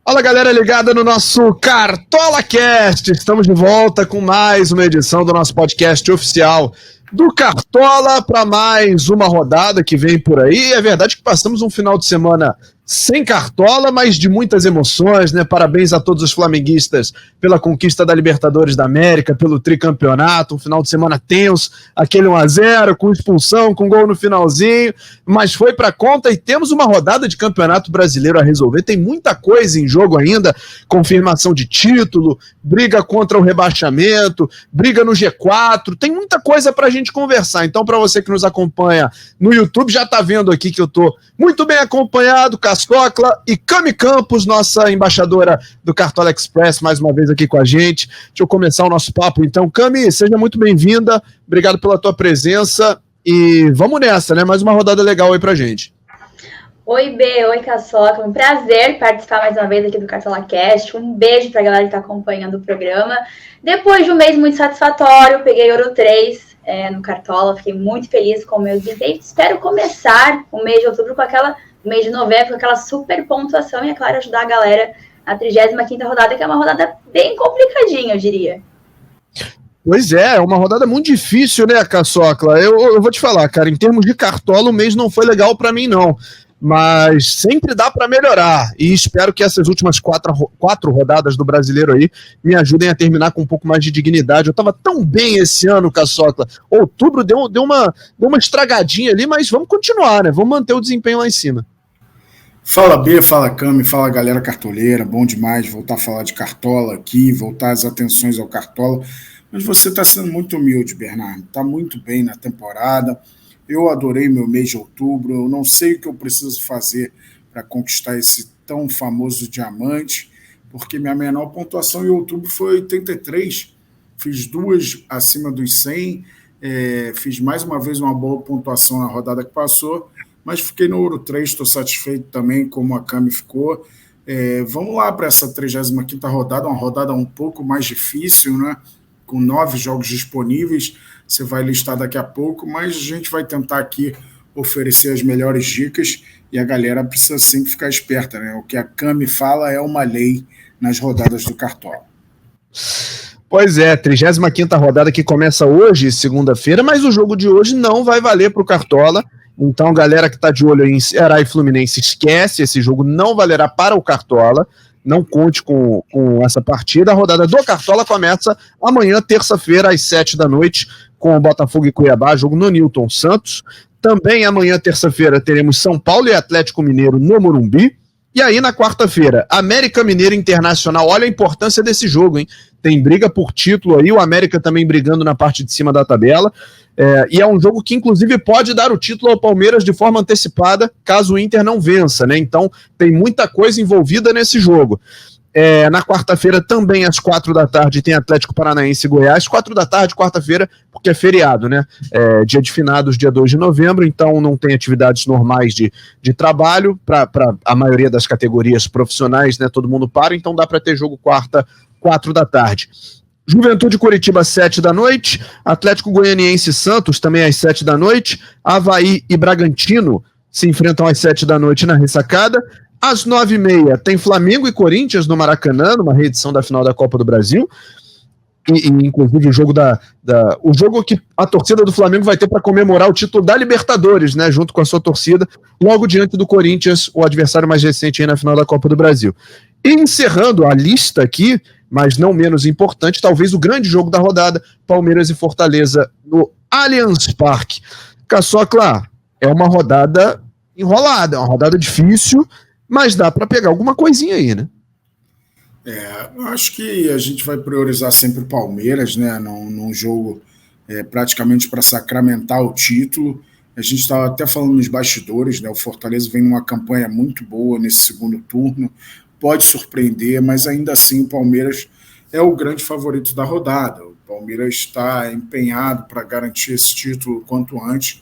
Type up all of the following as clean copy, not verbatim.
Fala, galera ligada no nosso Cartola Cast. Estamos de volta com mais uma edição do nosso podcast oficial do Cartola para mais uma rodada que vem por aí. É verdade que passamos um final de semana sem Cartola, mas de muitas emoções, né? Parabéns a todos os flamenguistas pela conquista da Libertadores da América, pelo tricampeonato, um final de semana tenso, aquele 1-0 com expulsão, com gol no finalzinho, mas foi para conta e temos uma rodada de Campeonato Brasileiro a resolver. Tem muita coisa em jogo ainda, confirmação de título, briga contra o rebaixamento, briga no G4, tem muita coisa para a gente conversar. Então, para você que nos acompanha no YouTube, já está vendo aqui que eu estou muito bem acompanhado, Cascocla e Cami Campos, nossa embaixadora do Cartola Express, mais uma vez aqui com a gente. Deixa eu começar o nosso papo então. Cami, seja muito bem-vinda, obrigado pela tua presença e vamos nessa, né? Mais uma rodada legal aí pra gente. Oi, B, oi, Cascocla, um prazer participar mais uma vez aqui do Cartola Cast. Um beijo pra galera que tá acompanhando o programa. Depois de um mês muito satisfatório, peguei Ouro 3 no Cartola, fiquei muito feliz com o meu desempenho. Espero começar o mês de outubro mês de novembro, com aquela super pontuação e, é claro, ajudar a galera na 35ª rodada, que é uma rodada bem complicadinha, eu diria. Pois é uma rodada muito difícil, né, Caçocla? Eu vou te falar, cara, em termos de Cartola, o mês não foi legal para mim, não. Mas sempre dá para melhorar. E espero que essas últimas quatro rodadas do Brasileiro aí me ajudem a terminar com um pouco mais de dignidade. Eu tava tão bem esse ano, Caçocla. Outubro deu uma estragadinha ali, mas vamos continuar, né? Vamos manter o desempenho lá em cima. Fala B, fala Cami, fala galera cartoleira, bom demais voltar a falar de Cartola aqui, voltar as atenções ao Cartola, mas você está sendo muito humilde, Bernardo, está muito bem na temporada, eu adorei meu mês de outubro, eu não sei o que eu preciso fazer para conquistar esse tão famoso diamante, porque minha menor pontuação em outubro foi 83, fiz 2 acima dos 100, fiz mais uma vez uma boa pontuação na rodada que passou, mas fiquei no Ouro 3, estou satisfeito também como a Cami ficou. Vamos lá para essa 35ª rodada, uma rodada um pouco mais difícil, né? Com 9 jogos disponíveis, você vai listar daqui a pouco, mas a gente vai tentar aqui oferecer as melhores dicas e a galera precisa sempre ficar esperta, né? O que a Cami fala é uma lei nas rodadas do Cartola. Pois é, 35ª rodada que começa hoje, segunda-feira, mas o jogo de hoje não vai valer para o Cartola. Então, galera que está de olho em Ceará e Fluminense, esquece, esse jogo não valerá para o Cartola, não conte com essa partida. A rodada do Cartola começa amanhã, terça-feira, às 7 da noite, com o Botafogo e Cuiabá, jogo no Newton Santos. Também amanhã, terça-feira, teremos São Paulo e Atlético Mineiro no Morumbi. E aí, na quarta-feira, América Mineiro Internacional. Olha a importância desse jogo, hein? Tem briga por título aí, o América também brigando na parte de cima da tabela. E é um jogo que, inclusive, pode dar o título ao Palmeiras de forma antecipada, caso o Inter não vença, né? Então, tem muita coisa envolvida nesse jogo. Na quarta-feira, também às 4 da tarde, tem Atlético Paranaense e Goiás. 4 da tarde, quarta-feira, porque é feriado, né? Dia de finados, dia 2 de novembro, então não tem atividades normais de trabalho para a maioria das categorias profissionais, né? Todo mundo para, então dá para ter jogo quarta, 4 da tarde. Juventude Curitiba, 7 da noite, Atlético Goianiense e Santos, também às 7 da noite, Avaí e Bragantino se enfrentam às 7 da noite na ressacada. Às 9h30 tem Flamengo e Corinthians no Maracanã, numa reedição da final da Copa do Brasil. E inclusive o jogo o jogo que a torcida do Flamengo vai ter para comemorar o título da Libertadores, né, junto com a sua torcida, logo diante do Corinthians, o adversário mais recente aí na final da Copa do Brasil. E encerrando a lista aqui, mas não menos importante, talvez o grande jogo da rodada, Palmeiras e Fortaleza no Allianz Parque. Caçocla, é uma rodada enrolada, é uma rodada difícil, mas dá para pegar alguma coisinha aí, né? Eu acho que a gente vai priorizar sempre o Palmeiras, né, num jogo praticamente para sacramentar o título. A gente estava até falando nos bastidores, né, o Fortaleza vem numa campanha muito boa nesse segundo turno, pode surpreender, mas ainda assim o Palmeiras é o grande favorito da rodada. O Palmeiras está empenhado para garantir esse título quanto antes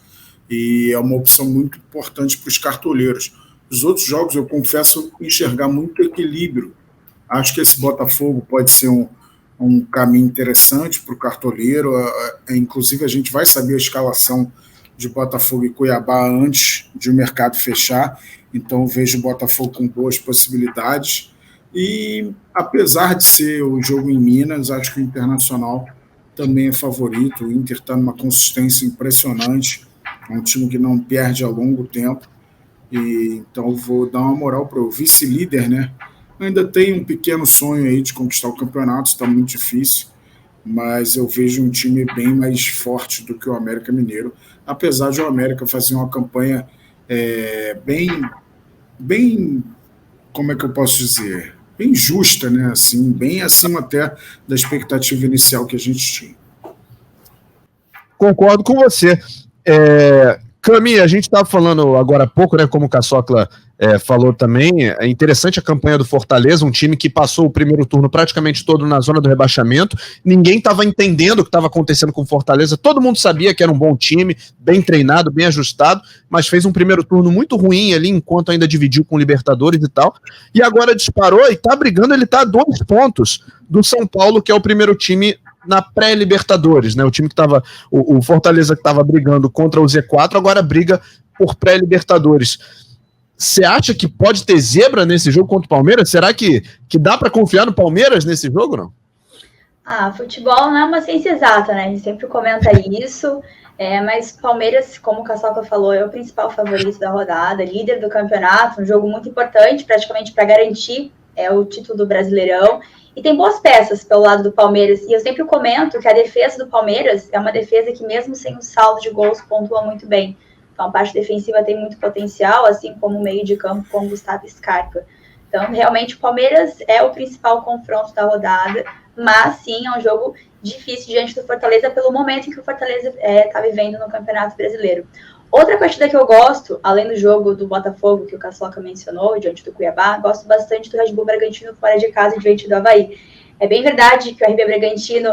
e é uma opção muito importante para os cartoleiros. Os outros jogos, eu confesso, enxergar muito equilíbrio. Acho que esse Botafogo pode ser um caminho interessante para o cartoleiro. Inclusive, a gente vai saber a escalação de Botafogo e Cuiabá antes de o mercado fechar. Então, vejo o Botafogo com boas possibilidades. E apesar de ser o jogo em Minas, acho que o Internacional também é favorito. O Inter está numa consistência impressionante, é um time que não perde a longo tempo, e então vou dar uma moral para o vice-líder, né? Ainda tem um pequeno sonho aí de conquistar o campeonato, está muito difícil, mas eu vejo um time bem mais forte do que o América Mineiro, apesar de o América fazer uma campanha bem, como é que eu posso dizer? Bem justa, né? Assim, bem acima até da expectativa inicial que a gente tinha. Concordo com você. Cami, a gente estava falando agora há pouco, né, como o Caçocla falou também, é interessante a campanha do Fortaleza, um time que passou o primeiro turno praticamente todo na zona do rebaixamento, ninguém estava entendendo o que estava acontecendo com o Fortaleza, todo mundo sabia que era um bom time, bem treinado, bem ajustado, mas fez um primeiro turno muito ruim ali, enquanto ainda dividiu com o Libertadores e tal, e agora disparou e está brigando, ele está a 2 pontos do São Paulo, que é o primeiro time na pré-Libertadores, né? O time que estava, o Fortaleza que estava brigando contra o Z4, agora briga por pré-Libertadores. Você acha que pode ter zebra nesse jogo contra o Palmeiras? Será que dá para confiar no Palmeiras nesse jogo, não? Futebol não é uma ciência exata, né? A gente sempre comenta isso, mas Palmeiras, como o Caçoca falou, é o principal favorito da rodada, líder do campeonato, um jogo muito importante, praticamente para garantir o título do Brasileirão. E tem boas peças pelo lado do Palmeiras. E eu sempre comento que a defesa do Palmeiras é uma defesa que, mesmo sem o saldo de gols, pontua muito bem. Então, a parte defensiva tem muito potencial, assim como o meio de campo com o Gustavo Scarpa. Então, realmente, o Palmeiras é o principal confronto da rodada. Mas, sim, é um jogo difícil diante do Fortaleza pelo momento em que o Fortaleza está vivendo no Campeonato Brasileiro. Outra partida que eu gosto, além do jogo do Botafogo, que o Caçoca mencionou, diante do Cuiabá, gosto bastante do Red Bull Bragantino fora de casa diante do Avaí. É bem verdade que o RB Bragantino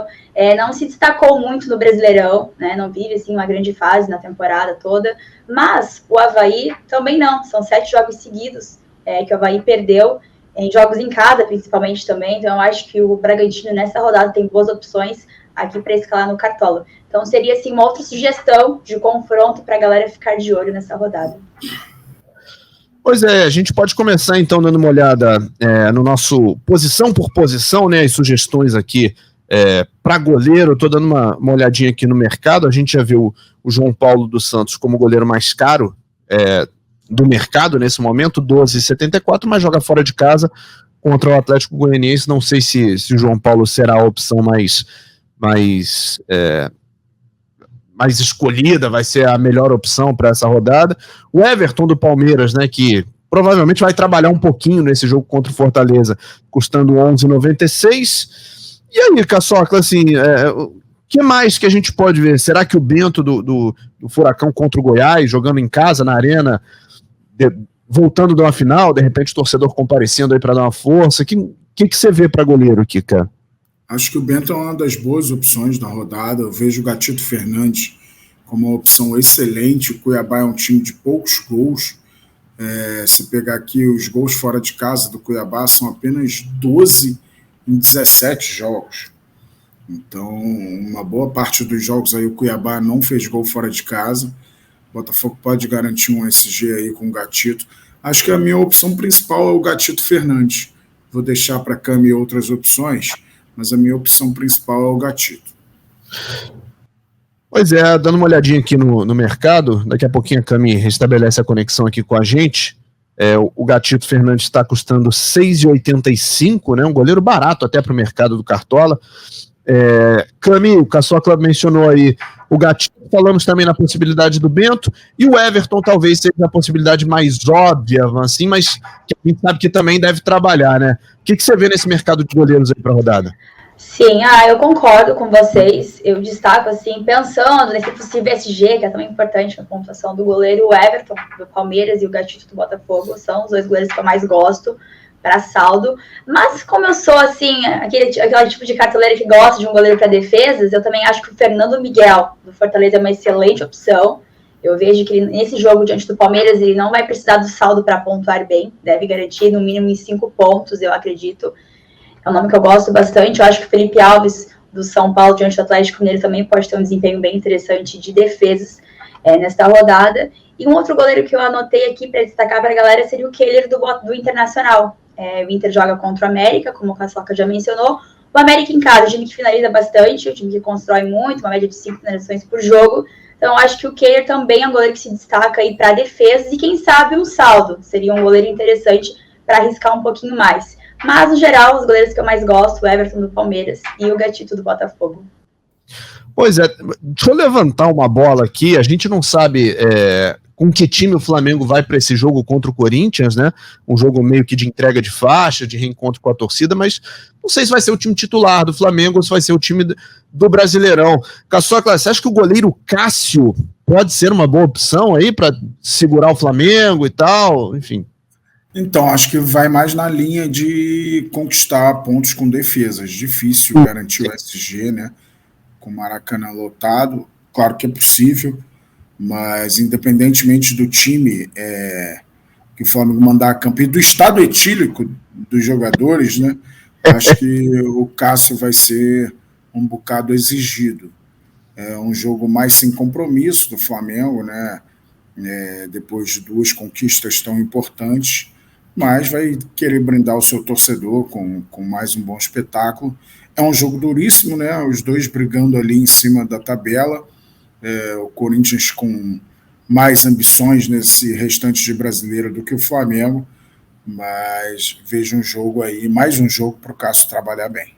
não se destacou muito no Brasileirão, né? Não vive assim, uma grande fase na temporada toda, mas o Avaí também não. São 7 jogos seguidos que o Avaí perdeu, em jogos em casa principalmente também, então eu acho que o Bragantino nessa rodada tem boas opções aqui para escalar no Cartola. Então seria assim uma outra sugestão de confronto para a galera ficar de olho nessa rodada. Pois é, a gente pode começar então dando uma olhada no nosso posição por posição, né, as sugestões aqui para goleiro. Estou dando uma olhadinha aqui no mercado, a gente já viu o João Paulo dos Santos como o goleiro mais caro do mercado nesse momento, 12,74, mas joga fora de casa contra o Atlético Goianiense. Não sei se o João Paulo será a opção mais escolhida, vai ser a melhor opção para essa rodada. O Everton do Palmeiras, né, que provavelmente vai trabalhar um pouquinho nesse jogo contra o Fortaleza, custando 11,96. E aí, Caçocla, assim, o que mais que a gente pode ver? Será que o Bento do Furacão contra o Goiás, jogando em casa, na arena, voltando de uma final, de repente o torcedor comparecendo aí para dar uma força? O que você vê para goleiro aqui, cara? Acho que o Bento é uma das boas opções da rodada. Eu vejo o Gatito Fernandes como uma opção excelente. O Cuiabá é um time de poucos gols. Se pegar aqui os gols fora de casa do Cuiabá, são apenas 12 em 17 jogos. Então, uma boa parte dos jogos aí o Cuiabá não fez gol fora de casa. O Botafogo pode garantir um SG aí com o Gatito. Acho que a minha opção principal é o Gatito Fernandes. Vou deixar para a Cami outras opções, mas a minha opção principal é o Gatito. Pois é, dando uma olhadinha aqui no mercado, daqui a pouquinho a Cami restabelece a conexão aqui com a gente. O Gatito Fernandes está custando 6,85, né? Um goleiro barato até para o mercado do Cartola. Cami, o Caçocla mencionou aí o Gatito, falamos também na possibilidade do Bento, e o Everton talvez seja a possibilidade mais óbvia, assim, mas que a gente sabe que também deve trabalhar, né? O que você vê nesse mercado de goleiros aí para a rodada? Sim, eu concordo com vocês. Eu destaco, assim, pensando nesse possível SG, que é tão importante na pontuação do goleiro, o Everton do Palmeiras e o Gatito do Botafogo são os 2 goleiros que eu mais gosto para saldo. Mas como eu sou, assim, aquele tipo de cartoleiro que gosta de um goleiro para defesas, eu também acho que o Fernando Miguel do Fortaleza é uma excelente opção. Eu vejo que nesse jogo diante do Palmeiras ele não vai precisar do saldo para pontuar bem, deve garantir no mínimo em 5 pontos, eu acredito. É um nome que eu gosto bastante. Eu acho que o Felipe Alves, do São Paulo, diante do Atlético Mineiro, também pode ter um desempenho bem interessante de defesas nesta rodada. E um outro goleiro que eu anotei aqui para destacar para a galera seria o Keller do Internacional. O Inter joga contra o América, como o Caçoca já mencionou. O América em casa, o time que finaliza bastante, o time que constrói muito, uma média de 5 finalizações por jogo. Então, eu acho que o Kehler também é um goleiro que se destaca aí para defesas e, quem sabe, um saldo. Seria um goleiro interessante para arriscar um pouquinho mais. Mas, no geral, os goleiros que eu mais gosto, o Everton do Palmeiras e o Gatito do Botafogo. Pois é, deixa eu levantar uma bola aqui. A gente não sabe com que time o Flamengo vai para esse jogo contra o Corinthians, né? Um jogo meio que de entrega de faixa, de reencontro com a torcida, mas não sei se vai ser o time titular do Flamengo ou se vai ser o time do Brasileirão. Caçocla, você acha que o goleiro Cássio pode ser uma boa opção aí para segurar o Flamengo e tal? Enfim. Então, acho que vai mais na linha de conquistar pontos com defesas. Difícil garantir o SG, né? Com o Maracanã lotado. Claro que é possível, mas independentemente do time que o Flamengo mandar a campo e do estado etílico dos jogadores, né? Acho que o Cássio vai ser um bocado exigido. É um jogo mais sem compromisso do Flamengo, né? Depois de 2 conquistas tão importantes, mas vai querer brindar o seu torcedor com mais um bom espetáculo. É um jogo duríssimo, né? Os dois brigando ali em cima da tabela. O Corinthians com mais ambições nesse restante de brasileiro do que o Flamengo, mas vejo um jogo aí, mais um jogo para o Cássio trabalhar bem.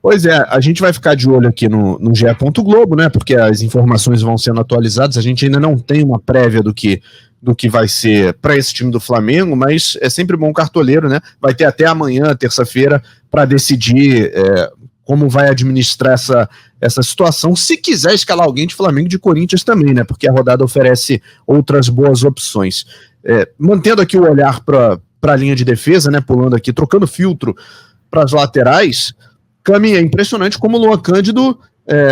Pois é, a gente vai ficar de olho aqui no GE. Globo, né? Porque as informações vão sendo atualizadas. A gente ainda não tem uma prévia do que vai ser para esse time do Flamengo, mas é sempre bom cartoleiro, né? Vai ter até amanhã, terça-feira, para decidir como vai administrar essa situação, se quiser escalar alguém de Flamengo e de Corinthians também, né? Porque a rodada oferece outras boas opções. Mantendo aqui o olhar para a linha de defesa, né? Pulando aqui, trocando filtro para as laterais. Cami, é impressionante como o Luan Cândido,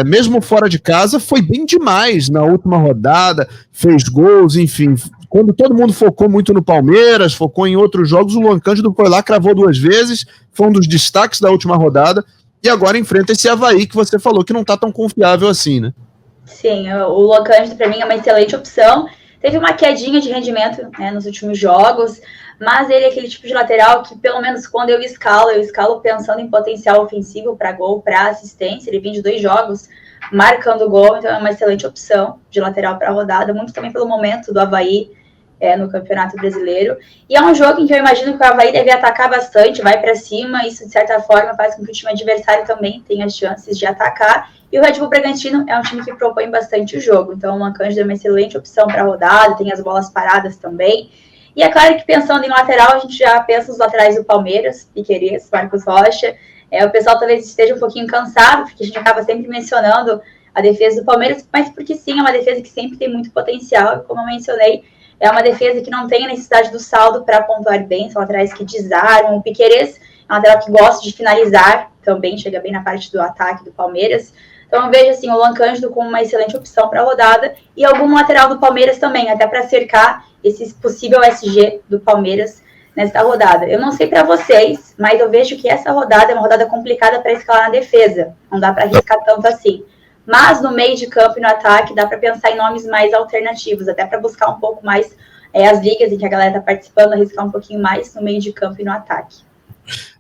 mesmo fora de casa, foi bem demais na última rodada, fez gols, enfim. Quando todo mundo focou muito no Palmeiras, focou em outros jogos, o Luan Cândido foi lá, cravou 2 vezes, foi um dos destaques da última rodada, e agora enfrenta esse Avaí que você falou que não está tão confiável assim, né? Sim, o Luan Cândido para mim é uma excelente opção. Teve uma quedinha de rendimento, né, nos últimos jogos, mas ele é aquele tipo de lateral que, pelo menos quando eu escalo pensando em potencial ofensivo para gol, para assistência. Ele vem de 2 jogos marcando gol, então é uma excelente opção de lateral para a rodada, muito também pelo momento do Avaí no Campeonato Brasileiro. E é um jogo em que eu imagino que o Avaí deve atacar bastante, vai para cima, isso de certa forma faz com que o time adversário também tenha chances de atacar. E o Red Bull Bragantino é um time que propõe bastante o jogo, então o Luan Cândido é uma excelente opção para a rodada, tem as bolas paradas também. E é claro que pensando em lateral, a gente já pensa nos laterais do Palmeiras, Piquerez, Marcos Rocha. O pessoal talvez esteja um pouquinho cansado, porque a gente acaba sempre mencionando a defesa do Palmeiras, mas porque sim, é uma defesa que sempre tem muito potencial, e como eu mencionei, é uma defesa que não tem a necessidade do saldo para pontuar bem, são laterais que desarmam. O Piquerez é um lateral que gosta de finalizar, também chega bem na parte do ataque do Palmeiras. Então eu vejo assim, o Luan Cândido como uma excelente opção para a rodada, e algum lateral do Palmeiras também, até para cercar esse possível SG do Palmeiras nesta rodada. Eu não sei para vocês, mas eu vejo que essa rodada é uma rodada complicada para escalar na defesa, não dá para arriscar tanto assim. Mas no meio de campo e no ataque dá para pensar em nomes mais alternativos, até para buscar um pouco mais as ligas em que a galera está participando, arriscar um pouquinho mais no meio de campo e no ataque.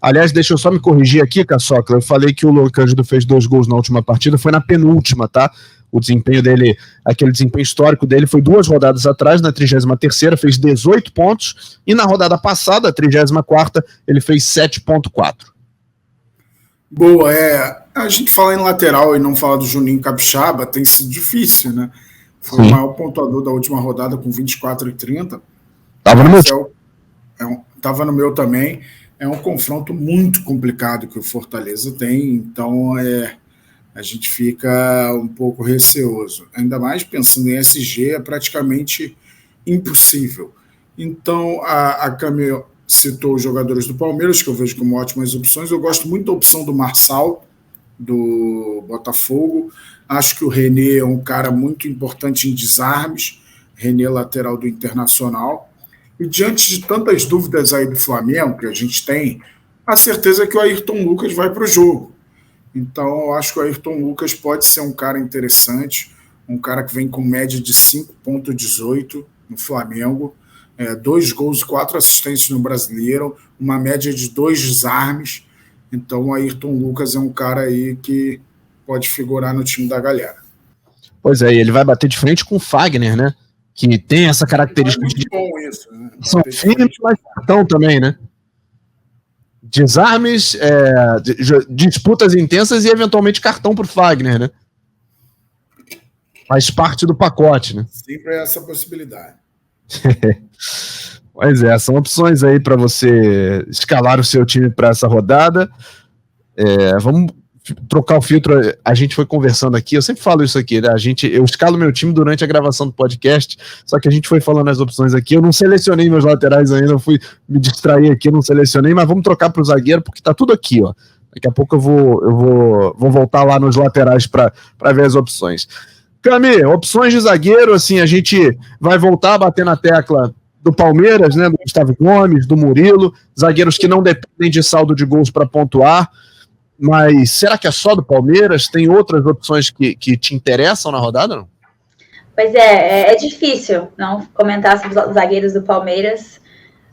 Aliás, deixa eu só me corrigir aqui, Caçocla. Eu falei que o Luan Cândido fez 2 gols na última partida, foi na penúltima, tá? O desempenho dele, aquele desempenho histórico dele foi 2 rodadas atrás, na 33ª, fez 18 pontos, e na rodada passada, a 34ª, ele fez 7,4. Boa, a gente fala em lateral e não fala do Juninho Capixaba, tem sido difícil, né? Foi o maior pontuador da última rodada com 24,30. Tava no meu. Tava no meu também. É um confronto muito complicado que o Fortaleza tem, então a gente fica um pouco receoso. Ainda mais pensando em SG, é praticamente impossível. Então, a Cami citou os jogadores do Palmeiras, que eu vejo como ótimas opções. Eu gosto muito da opção do Marçal, do Botafogo. Acho que o René é um cara muito importante em desarmes. René, lateral do Internacional. E diante de tantas dúvidas aí do Flamengo que a gente tem, a certeza é que o Ayrton Lucas vai para o jogo. Então, eu acho que o Ayrton Lucas pode ser um cara interessante, um cara que vem com média de 5,18 no Flamengo. 2 gols e 4 assistências no Brasileiro, uma média de 2 desarmes. Então, o Ayrton Lucas é um cara aí que pode figurar no time da galera. Pois é, ele vai bater de frente com o Fagner, né? Que tem essa característica de... bom isso, né? São firmes, mas cartão também, né? Desarmes, disputas intensas e eventualmente cartão pro Fagner, né? Faz parte do pacote, né? Sempre é essa possibilidade. Pois é, são opções aí para você escalar o seu time para essa rodada. Vamos trocar o filtro. A gente foi conversando aqui, eu sempre falo isso aqui, né? Eu escalo meu time durante a gravação do podcast, só que a gente foi falando as opções aqui. Eu não selecionei meus laterais ainda, eu fui me distrair aqui, não selecionei, mas vamos trocar para o zagueiro, porque tá tudo aqui, ó. Daqui a pouco eu vou voltar lá nos laterais para ver as opções. Cami, opções de zagueiro, assim, a gente vai voltar a bater na tecla do Palmeiras, né, do Gustavo Gomes, do Murilo, zagueiros que não dependem de saldo de gols para pontuar, mas será que é só do Palmeiras? Tem outras opções que te interessam na rodada, não? Pois é difícil não comentar sobre os zagueiros do Palmeiras,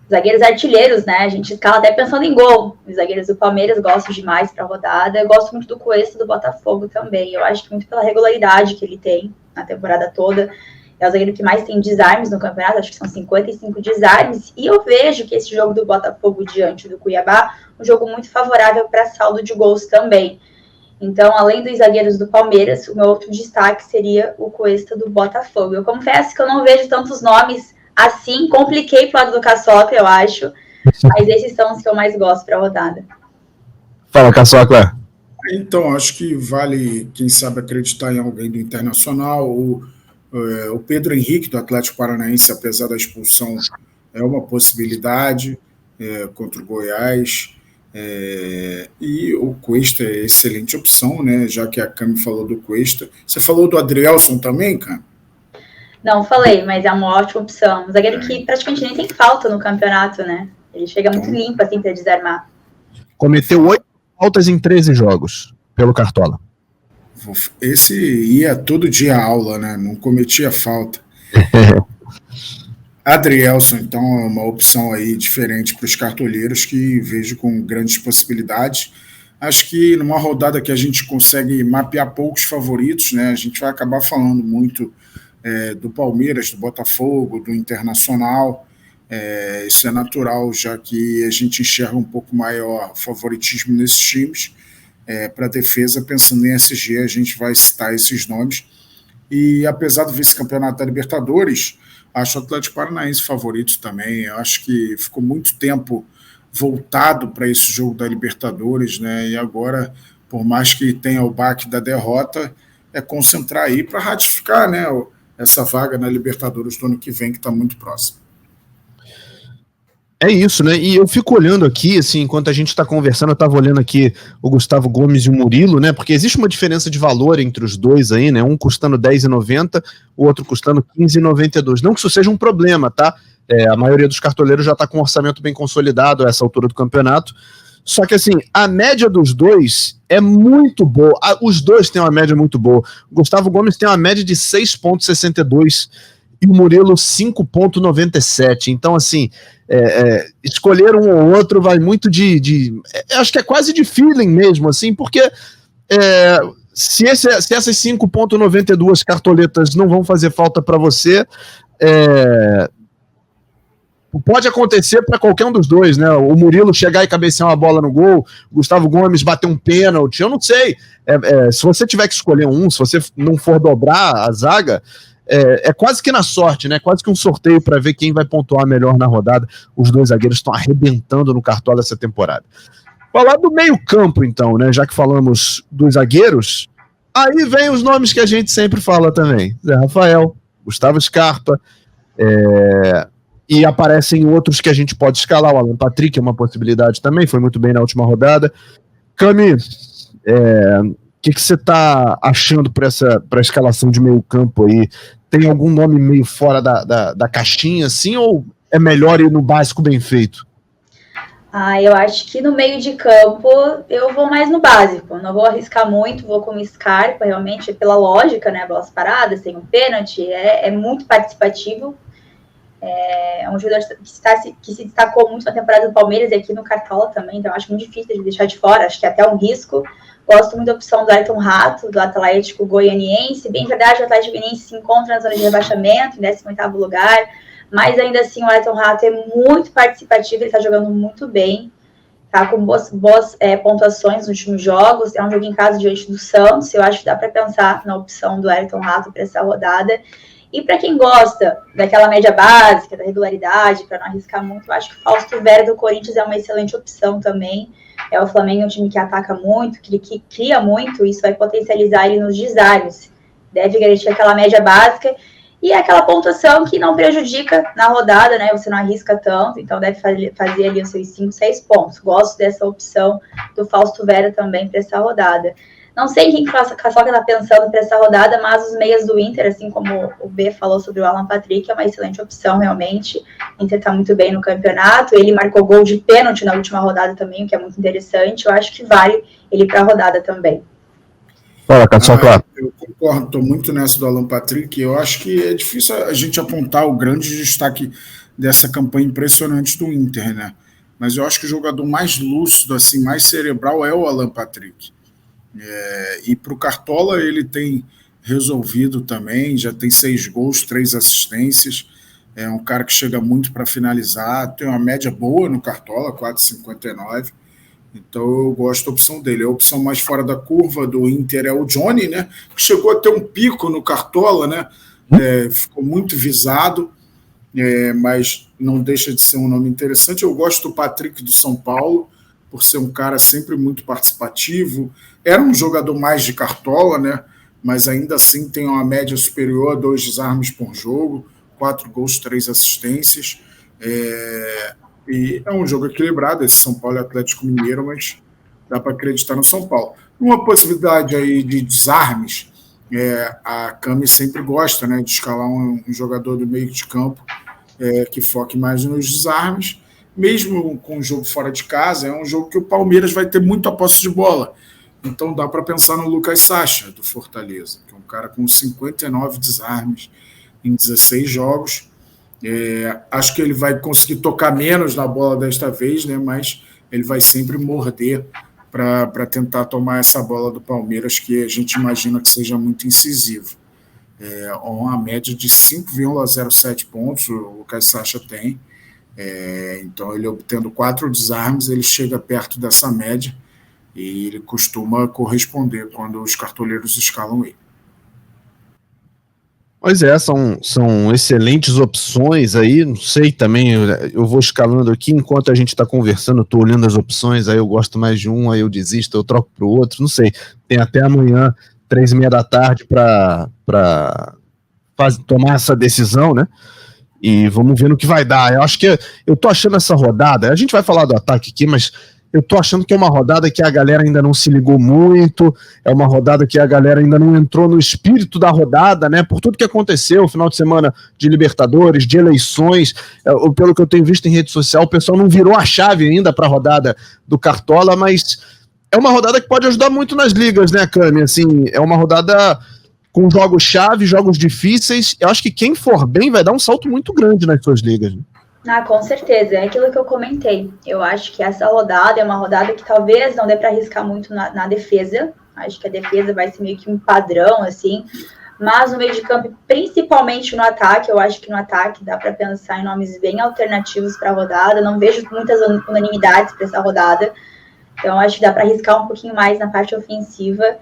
zagueiros artilheiros, né, a gente escala até pensando em gol, os zagueiros do Palmeiras gosto demais para a rodada, eu gosto muito do Cuesta do Botafogo também, eu acho que muito pela regularidade que ele tem na temporada toda, é o zagueiro que mais tem desarmes no campeonato, acho que são 55 desarmes, e eu vejo que esse jogo do Botafogo diante do Cuiabá, um jogo muito favorável para saldo de gols também. Então, além dos zagueiros do Palmeiras, o meu outro destaque seria o Cuesta do Botafogo. Eu confesso que eu não vejo tantos nomes assim, compliquei pro lado do Caçocla, eu acho, mas esses são os que eu mais gosto para a rodada. Fala, Caçocla. Então, acho que vale, quem sabe, acreditar em alguém do Internacional. O Pedro Henrique, do Atlético Paranaense, apesar da expulsão, é uma possibilidade contra o Goiás. E o Cuesta é excelente opção, né? Já que a Cami falou do Cuesta. Você falou do Adrielson também, Cami? Não falei, mas é uma ótima opção. Um zagueiro que praticamente nem tem falta no campeonato, né? Ele chega muito limpo, assim, para desarmar. Cometeu 8 faltas em 13 jogos pelo Cartola. Esse ia todo dia à aula, né? Não cometia falta. Adrielson, então, é uma opção aí diferente para os cartoleiros que vejo com grandes possibilidades. Acho que numa rodada que a gente consegue mapear poucos favoritos, né? A gente vai acabar falando muito do Palmeiras, do Botafogo, do Internacional. Isso é natural, já que a gente enxerga um pouco maior favoritismo nesses times. Para a defesa, pensando em SG, a gente vai citar esses nomes. E apesar do vice-campeonato da Libertadores, acho o Atlético Paranaense favorito também. Eu acho que ficou muito tempo voltado para esse jogo da Libertadores, né? E agora, por mais que tenha o baque da derrota, é concentrar aí para ratificar, né, essa vaga na Libertadores do ano que vem, que está muito próximo. É isso, né? E eu fico olhando aqui, assim, enquanto a gente está conversando, eu estava olhando aqui o Gustavo Gomes e o Murilo, né? Porque existe uma diferença de valor entre os dois aí, né? Um custando R$10,90, o outro custando R$15,92. Não que isso seja um problema, tá? A maioria dos cartoleiros já está com um orçamento bem consolidado a essa altura do campeonato. Só que, assim, a média dos dois é muito boa. Os dois têm uma média muito boa. O Gustavo Gomes tem uma média de 6,62 e o Murilo 5,97. Então, assim, escolher um ou outro vai muito acho que é quase de feeling mesmo, assim, porque se essas 5,92 cartoletas não vão fazer falta para você, pode acontecer para qualquer um dos dois, né? O Murilo chegar e cabecear uma bola no gol, o Gustavo Gomes bater um pênalti, eu não sei. Se você tiver que escolher um, se você não for dobrar a zaga, é quase que na sorte, né? Quase que um sorteio para ver quem vai pontuar melhor na rodada. Os dois zagueiros estão arrebentando no Cartola essa temporada. Falar do meio-campo, então, né? Já que falamos dos zagueiros, aí vem os nomes que a gente sempre fala também: Zé Rafael, Gustavo Scarpa, e aparecem outros que a gente pode escalar. O Alan Patrick é uma possibilidade também, foi muito bem na última rodada. Cami, o que você está achando para a escalação de meio campo aí? Tem algum nome meio fora da caixinha, assim, ou é melhor ir no básico bem feito? Eu acho que no meio de campo eu vou mais no básico, não vou arriscar muito, vou com o Scarpa, realmente, pela lógica, né, bolas paradas, tem um pênalti, é muito participativo. É um jogador que se destacou muito na temporada do Palmeiras e aqui no Cartola também, então acho muito difícil de deixar de fora, acho que é até um risco. Gosto muito da opção do Ayrton Rato, do Atlético Goianiense. Bem verdade, o Atlético Goianiense se encontra na zona de rebaixamento, em 18º lugar, mas ainda assim o Ayrton Rato é muito participativo, ele está jogando muito bem, tá com boas pontuações nos últimos jogos. É um jogo em casa diante do Santos, eu acho que dá para pensar na opção do Ayrton Rato para essa rodada. E para quem gosta daquela média básica, da regularidade, para não arriscar muito, eu acho que o Fausto Vera do Corinthians é uma excelente opção também. O Flamengo é um time que ataca muito, que cria muito, isso vai potencializar ele nos desarmes. Deve garantir aquela média básica e aquela pontuação que não prejudica na rodada, né? Você não arrisca tanto, então deve fazer ali os seus 5, 6 pontos. Gosto dessa opção do Fausto Vera também para essa rodada. Não sei quem a Caçoca está pensando para essa rodada, mas os meias do Inter, assim como o B falou sobre o Alan Patrick, é uma excelente opção, realmente. O Inter está muito bem no campeonato. Ele marcou gol de pênalti na última rodada também, o que é muito interessante. Eu acho que vale ele para a rodada também. Fala, Caçoca. Eu concordo, estou muito nessa do Alan Patrick. Eu acho que é difícil a gente apontar o grande destaque dessa campanha impressionante do Inter, né? Mas eu acho que o jogador mais lúcido, assim, mais cerebral é o Alan Patrick. E para o Cartola ele tem resolvido também, já tem 6 gols, 3 assistências, é um cara que chega muito para finalizar, tem uma média boa no Cartola, 4,59, então eu gosto da opção dele. A opção mais fora da curva do Inter é o Johnny, né, que chegou a ter um pico no Cartola, né, ficou muito visado, mas não deixa de ser um nome interessante. Eu gosto do Patrick do São Paulo, por ser um cara sempre muito participativo. Era um jogador mais de Cartola, né? Mas ainda assim tem uma média superior a 2 desarmes por jogo, 4 gols, 3 assistências. E é um jogo equilibrado, esse São Paulo e Atlético Mineiro, mas dá para acreditar no São Paulo. Uma possibilidade aí de desarmes, a Cami sempre gosta, né, de escalar um jogador do meio de campo que foque mais nos desarmes. Mesmo com o jogo fora de casa, é um jogo que o Palmeiras vai ter muita posse de bola. Então dá para pensar no Lucas Sacha, do Fortaleza, que é um cara com 59 desarmes em 16 jogos. Acho que ele vai conseguir tocar menos na bola desta vez, né? Mas ele vai sempre morder para tentar tomar essa bola do Palmeiras, que a gente imagina que seja muito incisivo. Uma média de 5,07 pontos o Lucas Sacha tem. Então ele obtendo 4 desarmes, ele chega perto dessa média e ele costuma corresponder quando os cartoleiros escalam ele. Pois são excelentes opções aí, não sei também, eu vou escalando aqui enquanto a gente está conversando, estou olhando as opções, aí eu gosto mais de um, aí eu desisto, eu troco para o outro, não sei, tem até amanhã, 3h30 da tarde para tomar essa decisão, né? E vamos ver no que vai dar. Eu acho que eu tô achando essa rodada, a gente vai falar do ataque aqui, mas eu tô achando que é uma rodada que a galera ainda não se ligou muito, é uma rodada que a galera ainda não entrou no espírito da rodada, né? Por tudo que aconteceu, final de semana de Libertadores, de eleições, pelo que eu tenho visto em rede social, o pessoal não virou a chave ainda para a rodada do Cartola, mas é uma rodada que pode ajudar muito nas ligas, né, Cami? Assim, é uma rodada com jogos-chave, jogos difíceis. Eu acho que quem for bem vai dar um salto muito grande nas suas ligas. Né? Com certeza, é aquilo que eu comentei. Eu acho que essa rodada é uma rodada que talvez não dê para arriscar muito na defesa. Acho que a defesa vai ser meio que um padrão, assim. Mas no meio de campo, principalmente no ataque, eu acho que no ataque dá para pensar em nomes bem alternativos para a rodada. Não vejo muitas unanimidades para essa rodada. Então, acho que dá para arriscar um pouquinho mais na parte ofensiva.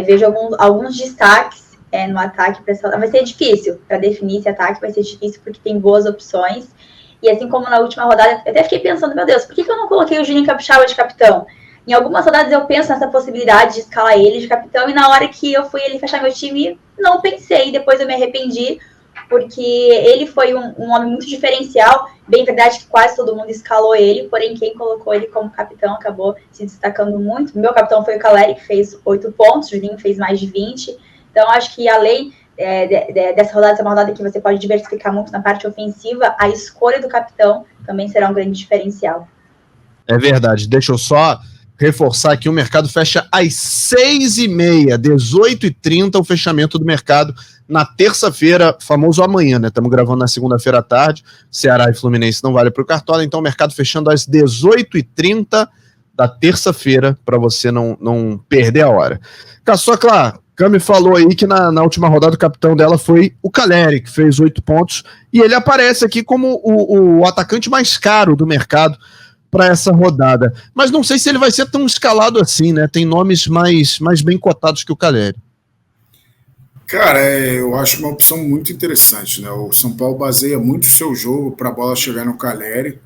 Vejo alguns destaques no ataque para essa rodada. Vai ser difícil para definir esse ataque, vai ser difícil porque tem boas opções. E assim como na última rodada, eu até fiquei pensando, meu Deus, por que eu não coloquei o Juninho Capixaba de capitão? Em algumas rodadas eu penso nessa possibilidade de escalar ele de capitão, e na hora que eu fui ali fechar meu time, não pensei, depois eu me arrependi, porque ele foi um homem muito diferencial. Bem verdade que quase todo mundo escalou ele, porém quem colocou ele como capitão acabou se destacando muito. Meu capitão foi o Caleri, que fez 8 pontos, o Juninho fez mais de 20, então acho que além dessa rodada, essa é uma rodada que você pode diversificar muito na parte ofensiva, a escolha do capitão também será um grande diferencial. É verdade, deixa eu só reforçar aqui, o mercado fecha às 6h30, 18h30 o fechamento do mercado na terça-feira, famoso amanhã, né? Estamos gravando na segunda-feira à tarde, Ceará e Fluminense não vale para o Cartola, então o mercado fechando às 18h30 da terça-feira, para você não perder a hora. Caçocla, Cami falou aí que na última rodada o capitão dela foi o Caleri, que fez 8 pontos, e ele aparece aqui como o atacante mais caro do mercado para essa rodada. Mas não sei se ele vai ser tão escalado assim, né? Tem nomes mais bem cotados que o Caleri. Cara, eu acho uma opção muito interessante, né? O São Paulo baseia muito o seu jogo para a bola chegar no Caleri.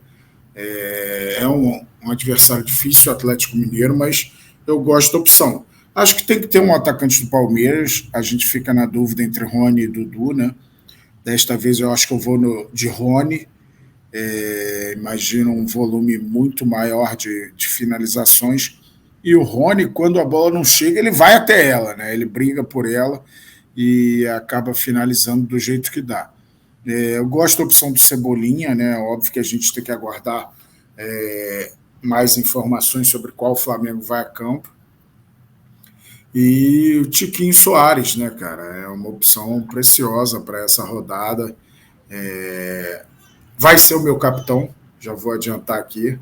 É um adversário difícil, o Atlético Mineiro, mas eu gosto da opção. Acho que tem que ter um atacante do Palmeiras. A gente fica na dúvida entre Rony e Dudu, né? Desta vez eu acho que eu vou de Rony. Imagino um volume muito maior de finalizações. E o Rony, quando a bola não chega, ele vai até ela, né? Ele briga por ela e acaba finalizando do jeito que dá. Eu gosto da opção do Cebolinha, né? Óbvio que a gente tem que aguardar mais informações sobre qual o Flamengo vai a campo. E o Tiquinho Soares, né, cara? É uma opção preciosa para essa rodada. Vai ser o meu capitão, já vou adiantar aqui.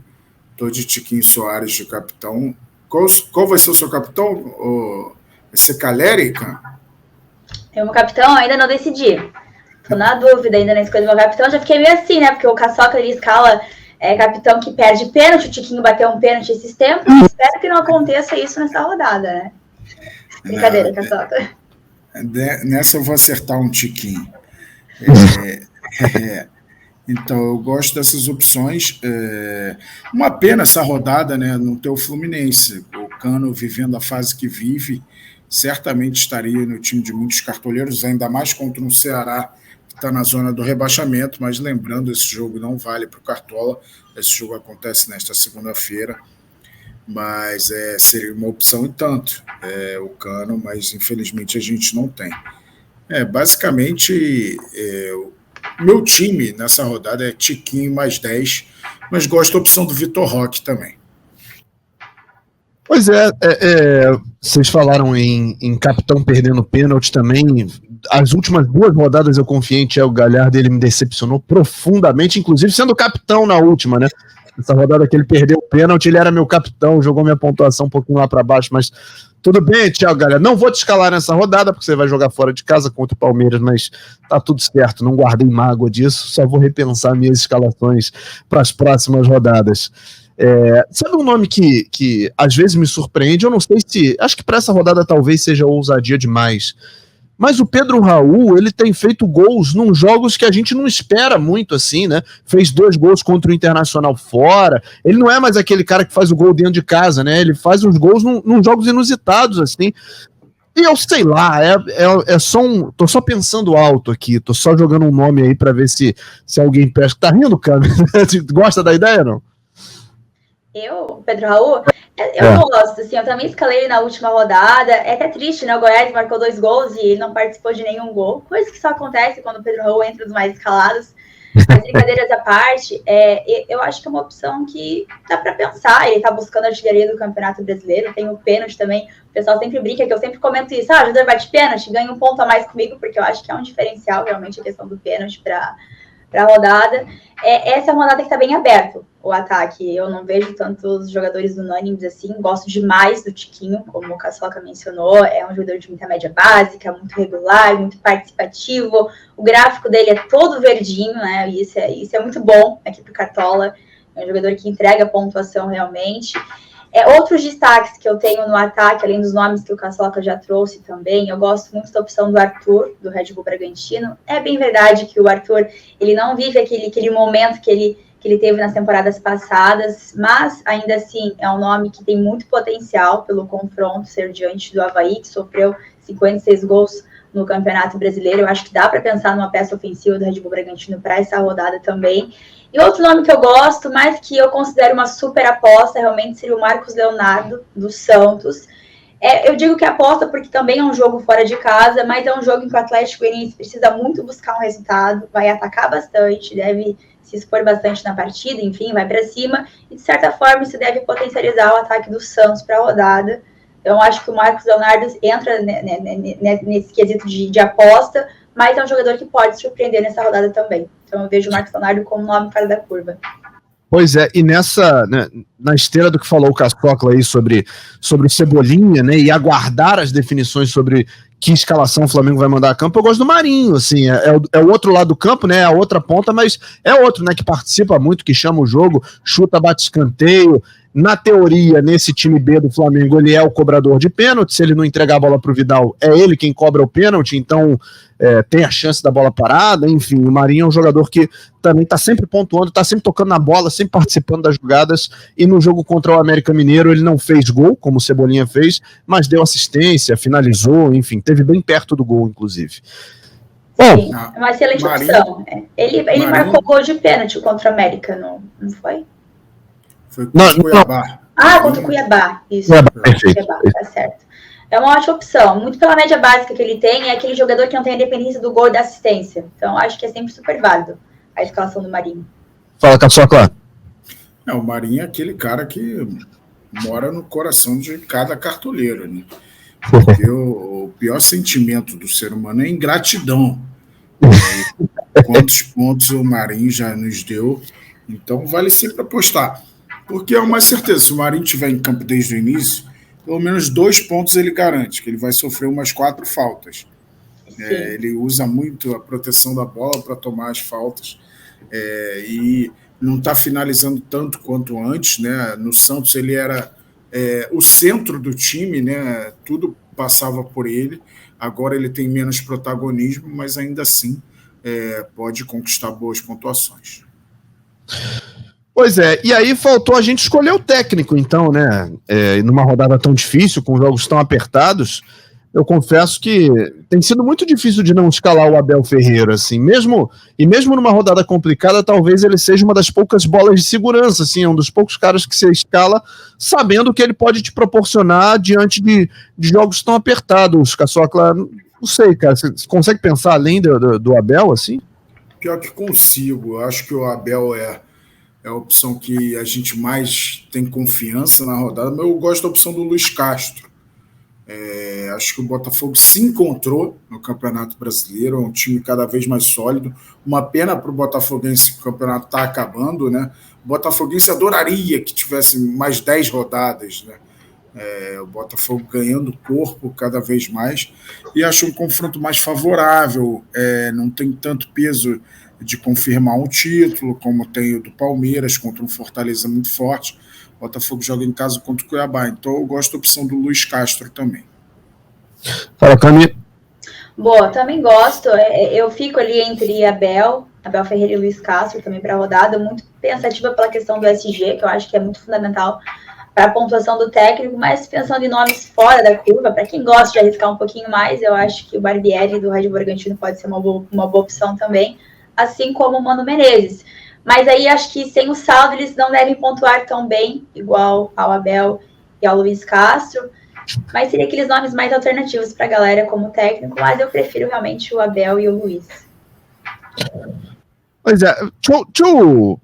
Estou de Tiquinho Soares de capitão. Qual vai ser o seu capitão? Vai ser Caleri, cara? É o meu capitão, ainda não decidi. Tô na dúvida ainda na escolha do meu capitão. Já fiquei meio assim, né? Porque o Caçoca, ele escala capitão que perde pênalti. O Tiquinho bateu um pênalti esses tempos. Espero que não aconteça isso nessa rodada, né? Brincadeira, Caçoca. Nessa eu vou acertar um Tiquinho. Então, eu gosto dessas opções. Uma pena essa rodada, né? Não ter o Fluminense. O Cano, vivendo a fase que vive, certamente estaria no time de muitos cartoleiros, ainda mais contra um Ceará que está na zona do rebaixamento. Mas lembrando, esse jogo não vale para o Cartola. Esse jogo acontece nesta segunda-feira. Mas seria uma opção e tanto, o Cano, mas infelizmente a gente não tem. Basicamente, meu time nessa rodada é Tiquinho mais 10, mas gosto da opção do Vitor Roque também. Pois vocês falaram em capitão perdendo pênalti também. As últimas 2 rodadas eu confiei em Thiago Galhardo, ele me decepcionou profundamente, inclusive sendo capitão na última, né? Essa rodada que ele perdeu o pênalti, ele era meu capitão, jogou minha pontuação um pouquinho lá para baixo, mas tudo bem, Thiago Galhardo. Não vou te escalar nessa rodada, porque você vai jogar fora de casa contra o Palmeiras, mas tá tudo certo, não guardei mágoa disso, só vou repensar minhas escalações para as próximas rodadas. Sabe um nome que às vezes me surpreende? Eu não sei se... Acho que para essa rodada talvez seja ousadia demais. Mas o Pedro Raul, ele tem feito gols num jogos que a gente não espera muito assim, né? Fez 2 gols contra o Internacional fora. Ele não é mais aquele cara que faz o gol dentro de casa, né? Ele faz uns gols num jogos inusitados, assim. E eu sei lá, tô só pensando alto aqui, tô só jogando um nome aí pra ver se alguém pesca. Tá rindo, cara? Gosta da ideia, não? Pedro Raul, eu gosto, assim, eu também escalei ele na última rodada. É até triste, né? O Goiás marcou 2 gols e ele não participou de nenhum gol. Coisa que só acontece quando o Pedro Raul entra nos mais escalados. Mas brincadeiras à parte, eu acho que é uma opção que dá para pensar. Ele tá buscando a artilharia do Campeonato Brasileiro, tem o pênalti também. O pessoal sempre brinca, que eu sempre comento isso. O jogador bate pênalti, ganha um ponto a mais comigo, porque eu acho que é um diferencial, realmente, a questão do pênalti para a rodada. Essa é uma rodada que está bem aberto, o ataque. Eu não vejo tantos jogadores unânimes assim. Gosto demais do Tiquinho, como o Caçoca mencionou. É um jogador de muita média básica, muito regular, muito participativo. O gráfico dele é todo verdinho, né? E isso é muito bom aqui para o Cartola. É um jogador que entrega pontuação realmente. Outros destaques que eu tenho no ataque, além dos nomes que o Caçoca já trouxe também, eu gosto muito da opção do Arthur, do Red Bull Bragantino. É bem verdade que o Arthur, ele não vive aquele momento que ele teve nas temporadas passadas, mas ainda assim é um nome que tem muito potencial pelo confronto ser diante do Avaí, que sofreu 56 gols no Campeonato Brasileiro. Eu acho que dá para pensar numa peça ofensiva do Red Bull Bragantino para essa rodada também. E outro nome que eu gosto, mas que eu considero uma super aposta, realmente seria o Marcos Leonardo, do Santos. Eu digo que aposta porque também é um jogo fora de casa, mas é um jogo em que o Atlético Goianiense precisa muito buscar um resultado, vai atacar bastante, deve se expor bastante na partida, enfim, vai para cima, e de certa forma isso deve potencializar o ataque do Santos para a rodada. Então, acho que o Marcos Leonardo entra nesse quesito de aposta, mas é um jogador que pode surpreender nessa rodada também. Então, eu vejo o Marcos Leonardo como nome fora da curva. Pois é, e na esteira do que falou o Cascocla aí sobre o Cebolinha, né, e aguardar as definições sobre que escalação o Flamengo vai mandar a campo, eu gosto do Marinho, assim, é o outro lado do campo, né, a outra ponta, mas é outro, né, que participa muito, que chama o jogo, chuta, bate escanteio. Na teoria, nesse time B do Flamengo, ele é o cobrador de pênalti. Se ele não entregar a bola para o Vidal, é ele quem cobra o pênalti, então tem a chance da bola parada. Enfim, o Marinho é um jogador que também está sempre pontuando, está sempre tocando na bola, sempre participando das jogadas, e no jogo contra o América Mineiro ele não fez gol, como o Cebolinha fez, mas deu assistência, finalizou, enfim, teve bem perto do gol, inclusive. Sim, é uma excelente opção. Ele marcou gol de pênalti contra o América, não foi? Foi contra o Cuiabá. Contra o Cuiabá. Isso. Perfeito. Cuiabá, tá certo. É uma ótima opção. Muito pela média básica que ele tem, é aquele jogador que não tem a dependência do gol e da assistência. Então, acho que é sempre super válido a escalação do Marinho. Fala, Caçocla. O Marinho é aquele cara que mora no coração de cada cartoleiro, né? Porque o pior sentimento do ser humano é ingratidão. Quantos pontos o Marinho já nos deu? Então, vale sempre apostar. Porque é uma certeza, se o Marinho estiver em campo desde o início, pelo menos 2 pontos ele garante, que ele vai sofrer umas 4 faltas. Ele usa muito a proteção da bola para tomar as faltas, e não está finalizando tanto quanto antes, né? No Santos ele era o centro do time, né? Tudo passava por ele. Agora ele tem menos protagonismo, mas ainda assim pode conquistar boas pontuações. Pois é, e aí faltou a gente escolher o técnico, então, né? Numa rodada tão difícil, com jogos tão apertados, eu confesso que tem sido muito difícil de não escalar o Abel Ferreira, assim, mesmo numa rodada complicada, talvez ele seja uma das poucas bolas de segurança, assim, é um dos poucos caras que você escala sabendo o que ele pode te proporcionar diante de jogos tão apertados, Caçocla. Não sei, cara, você consegue pensar além do Abel, assim? Pior que consigo, eu acho que o Abel é a opção que a gente mais tem confiança na rodada, mas eu gosto da opção do Luiz Castro. Acho que o Botafogo se encontrou no Campeonato Brasileiro, é um time cada vez mais sólido. Uma pena para o Botafoguense que o campeonato está acabando, né? O Botafoguense adoraria que tivesse mais 10 rodadas, né? O Botafogo ganhando corpo cada vez mais, e acho um confronto mais favorável, não tem tanto peso de confirmar um título, como tem o do Palmeiras contra um Fortaleza muito forte. O Botafogo joga em casa contra o Cuiabá, então eu gosto da opção do Luiz Castro também. Fala, Cami. Boa, também gosto. Eu fico ali entre Abel Ferreira e Luiz Castro também para a rodada, muito pensativa pela questão do SG, que eu acho que é muito fundamental para a pontuação do técnico, mas pensando em nomes fora da curva, para quem gosta de arriscar um pouquinho mais, eu acho que o Barbieri do Red Bull Bragantino pode ser uma boa opção também, assim como o Mano Menezes. Mas aí acho que sem o saldo eles não devem pontuar tão bem, igual ao Abel e ao Luiz Castro, mas seria aqueles nomes mais alternativos para a galera como técnico, mas eu prefiro realmente o Abel e o Luiz. Pois é, deixa eu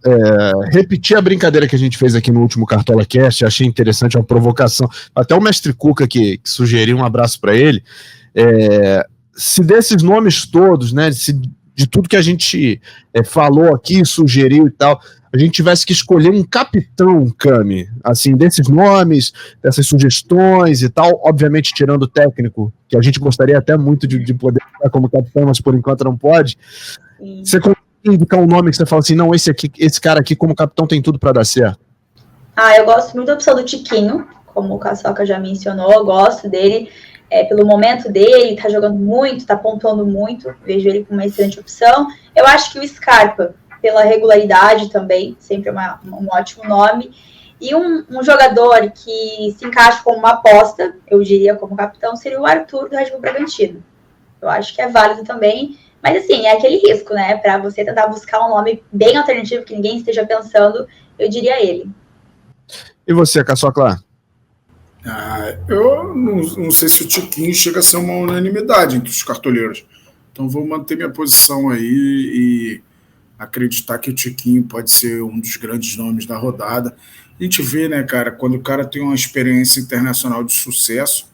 repetir a brincadeira que a gente fez aqui no último Cartola Cast, achei interessante, uma provocação, até o Mestre Cuca que sugeriu, um abraço para ele, se desses nomes todos, né, de tudo que a gente falou aqui, sugeriu e tal, a gente tivesse que escolher um capitão, Cami, assim, desses nomes, dessas sugestões e tal, obviamente tirando o técnico, que a gente gostaria até muito de poder ficar como capitão, mas por enquanto não pode. Sim. Você consegue indicar um nome que você fala assim, não, esse cara aqui como capitão tem tudo para dar certo? Eu gosto muito da opção do Tiquinho, como o Caçoca já mencionou, eu gosto dele, pelo momento dele, tá jogando muito, tá pontuando muito, vejo ele como uma excelente opção. Eu acho que o Scarpa, pela regularidade também, sempre é um ótimo nome. E um jogador que se encaixa como uma aposta, eu diria como capitão, seria o Arthur do Red Bull Bragantino. Eu acho que é válido também, mas assim, é aquele risco, né? Para você tentar buscar um nome bem alternativo que ninguém esteja pensando, eu diria ele. E você, Caçocla? Eu não sei se o Tiquinho chega a ser uma unanimidade entre os cartoleiros. Então vou manter minha posição aí e acreditar que o Tiquinho pode ser um dos grandes nomes da rodada. A gente vê, né, cara, quando o cara tem uma experiência internacional de sucesso,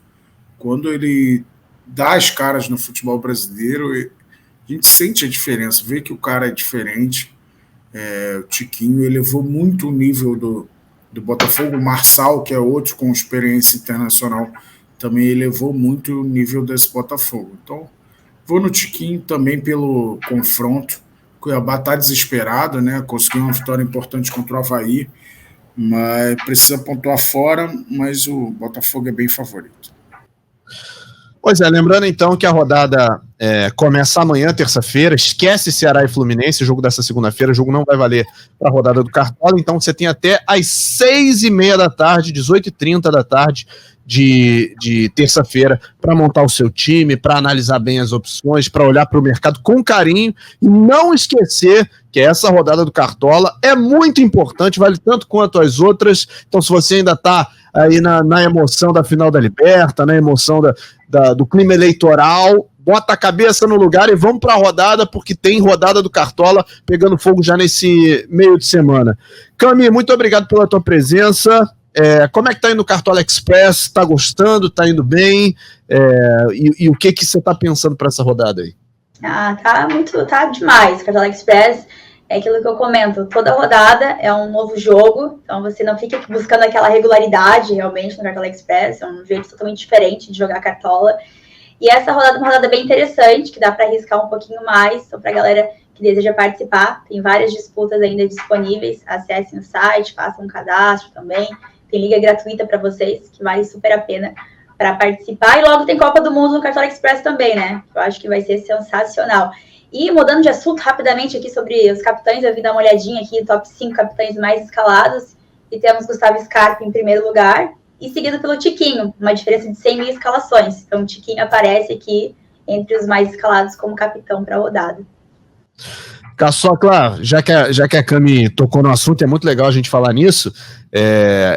quando ele dá as caras no futebol brasileiro, a gente sente a diferença, vê que o cara é diferente. O Tiquinho elevou muito o nível do Botafogo. O Marçal, que é outro com experiência internacional, também elevou muito o nível desse Botafogo. Então, vou no Tiquinho também pelo confronto. O Cuiabá está desesperado, né? Conseguiu uma vitória importante contra o Avaí, mas precisa pontuar fora, mas o Botafogo é bem favorito. Pois é, lembrando então que a rodada começa amanhã, terça-feira. Esquece Ceará e Fluminense, o jogo dessa segunda-feira. O jogo não vai valer para a rodada do Cartola, então você tem até às 6h30 da tarde, 18h30 da tarde de terça-feira, para montar o seu time, para analisar bem as opções, para olhar para o mercado com carinho e não esquecer que essa rodada do Cartola é muito importante, vale tanto quanto as outras. Então, se você ainda está aí na emoção da final da Liberta, na emoção do clima eleitoral, bota a cabeça no lugar e vamos para a rodada, porque tem rodada do Cartola pegando fogo já nesse meio de semana. Cami, muito obrigado pela tua presença. Como é que tá indo o Cartola Express? Tá gostando? Tá indo bem? E o que você tá pensando para essa rodada aí? Tá demais. Cartola Express é aquilo que eu comento, toda rodada é um novo jogo, então você não fica buscando aquela regularidade realmente no Cartola Express, é um jeito totalmente diferente de jogar Cartola. E essa rodada é uma rodada bem interessante, que dá para arriscar um pouquinho mais, então para a galera que deseja participar, tem várias disputas ainda disponíveis, acessem o site, façam um cadastro também, tem liga gratuita para vocês, que vale super a pena para participar, e logo tem Copa do Mundo no Cartola Express também, né? Eu acho que vai ser sensacional. E mudando de assunto rapidamente aqui sobre os capitães, eu vim dar uma olhadinha aqui, top 5 capitães mais escalados, e temos Gustavo Scarpa em primeiro lugar, e seguido pelo Tiquinho, uma diferença de 100 mil escalações. Então o Tiquinho aparece aqui entre os mais escalados como capitão para a rodada. Caçocla, já que a Cami tocou no assunto, é muito legal a gente falar nisso,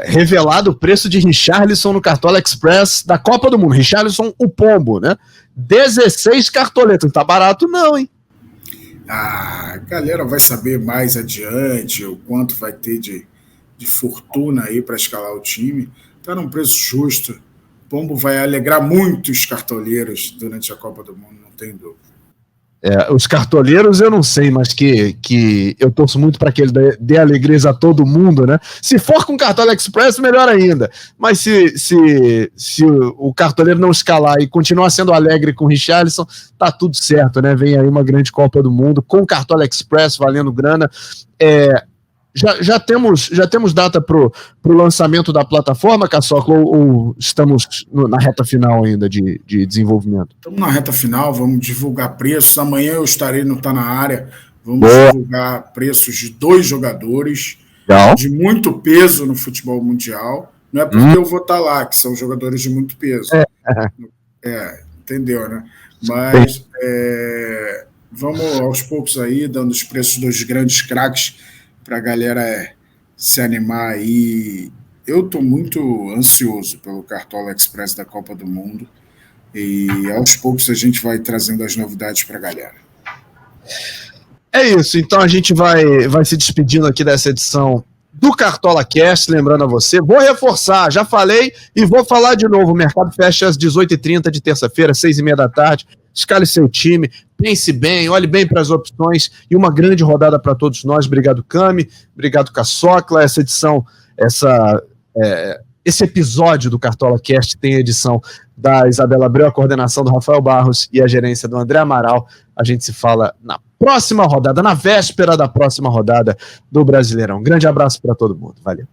revelado o preço de Richarlison no Cartola Express da Copa do Mundo. Richarlison, o pombo, né? 16 cartoletas, não tá barato não, hein? A galera vai saber mais adiante o quanto vai ter de fortuna aí para escalar o time. Tá num preço justo. O pombo vai alegrar muito os cartoleiros durante a Copa do Mundo, não tem dúvida. Os cartoleiros eu não sei, mas que eu torço muito para que ele dê alegrias a todo mundo, né? Se for com Cartola Express, melhor ainda. Mas se o cartoleiro não escalar e continuar sendo alegre com o Richarlison, tá tudo certo, né? Vem aí uma grande Copa do Mundo com Cartola Express valendo grana. Já temos data pro lançamento da plataforma, Caçocla, ou estamos na reta final ainda de desenvolvimento? Estamos na reta final, vamos divulgar preços. Amanhã eu estarei no Tá Na Área, vamos divulgar preços de 2 jogadores de muito peso no futebol mundial. Não é porque eu vou estar lá, que são jogadores de muito peso. Entendeu, né? Mas vamos aos poucos aí, dando os preços dos grandes craques, para a galera se animar aí. Eu estou muito ansioso pelo Cartola Express da Copa do Mundo e aos poucos a gente vai trazendo as novidades para a galera. É isso, então a gente vai se despedindo aqui dessa edição do Cartola Cast, lembrando a você, vou reforçar, já falei e vou falar de novo, o mercado fecha às 18h30 de terça-feira, 6h30 da tarde, escale seu time, pense bem, olhe bem para as opções e uma grande rodada para todos nós. Obrigado, Cami, obrigado, Caçocla. Essa edição, esse episódio do Cartola Cast tem a edição da Isabela Abreu, a coordenação do Rafael Barros e a gerência do André Amaral. A gente se fala na próxima rodada, na véspera da próxima rodada do Brasileirão. Grande abraço para todo mundo, valeu.